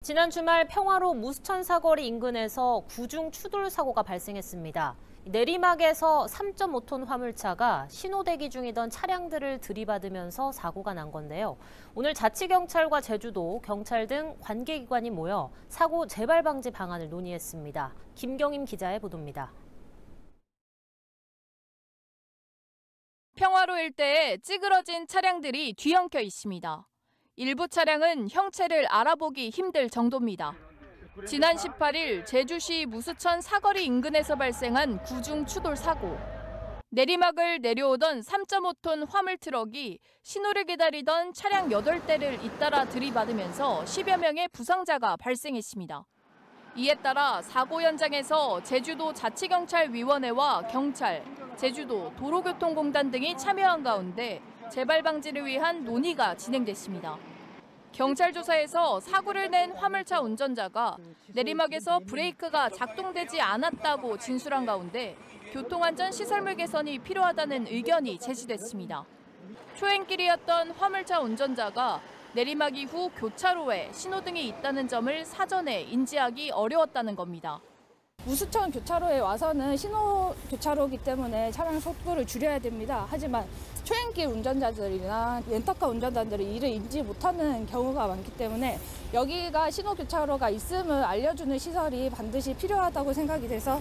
지난 주말 평화로 무수천 사거리 인근에서 구중 추돌 사고가 발생했습니다. 내리막에서 3.5톤 화물차가 신호대기 중이던 차량들을 들이받으면서 사고가 난 건데요. 오늘 자치경찰과 제주도, 경찰 등 관계기관이 모여 사고 재발 방지 방안을 논의했습니다. 김경임 기자의 보도입니다. 평화로 일대에 찌그러진 차량들이 뒤엉켜 있습니다. 일부 차량은 형체를 알아보기 힘들 정도입니다. 지난 18일 제주시 무수천 사거리 인근에서 발생한 구중 추돌 사고. 내리막을 내려오던 3.5톤 화물 트럭이 신호를 기다리던 차량 8대를 잇따라 들이받으면서 10여 명의 부상자가 발생했습니다. 이에 따라 사고 현장에서 제주도 자치경찰위원회와 경찰, 제주도 도로교통공단 등이 참여한 가운데 재발 방지를 위한 논의가 진행됐습니다. 경찰 조사에서 사고를 낸 화물차 운전자가 내리막에서 브레이크가 작동되지 않았다고 진술한 가운데 교통안전 시설물 개선이 필요하다는 의견이 제시됐습니다. 초행길이었던 화물차 운전자가 내리막 이후 교차로에 신호등이 있다는 점을 사전에 인지하기 어려웠다는 겁니다. 무수천 교차로에 와서는 신호 교차로이기 때문에 차량 속도를 줄여야 됩니다. 하지만 초행길 운전자들이나 렌터카 운전자들이 이를 인지 못하는 경우가 많기 때문에 여기가 신호 교차로가 있음을 알려주는 시설이 반드시 필요하다고 생각이 돼서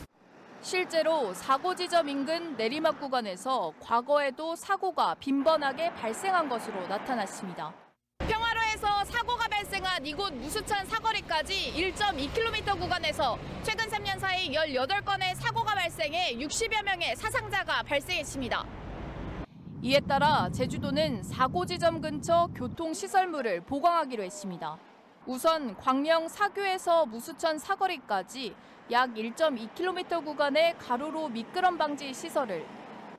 실제로 사고 지점 인근 내리막 구간에서 과거에도 사고가 빈번하게 발생한 것으로 나타났습니다. 평화로에서 사고가 발생한 이곳 무수천 사거리까지 1.2km 구간에서 최근 3년 사이 18건의 사고가 발생해 60여 명의 사상자가 발생했습니다. 이에 따라 제주도는 사고 지점 근처 교통시설물을 보강하기로 했습니다. 우선 광명 사교에서 무수천 사거리까지 약 1.2km 구간의 가로로 미끄럼 방지 시설을,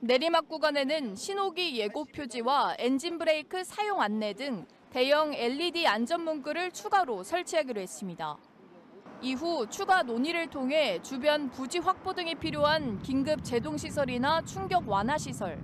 내리막 구간에는 신호기 예고 표지와 엔진 브레이크 사용 안내 등 대형 LED 안전문구를 추가로 설치하기로 했습니다. 이후 추가 논의를 통해 주변 부지 확보 등이 필요한 긴급 제동시설이나 충격 완화시설,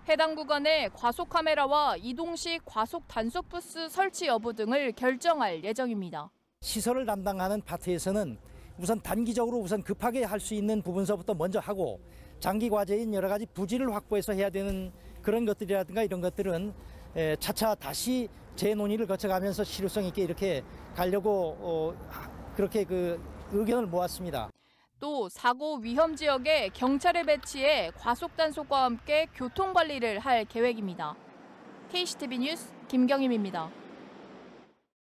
해당 구간에 과속 카메라와 이동식 과속 단속 부스 설치 여부 등을 결정할 예정입니다. 시설을 담당하는 파트에서는 우선 단기적으로 급하게 할 수 있는 부분서부터 먼저 하고 장기 과제인 여러 가지 부지를 확보해서 해야 되는 그런 것들이라든가 이런 것들은 차차 다시 재논의를 거쳐가면서 실효성 있게 이렇게 가려고 그렇게 의견을 모았습니다. 또 사고 위험 지역에 경찰을 배치해 과속 단속과 함께 교통 관리를 할 계획입니다. KCTV 뉴스 김경임입니다.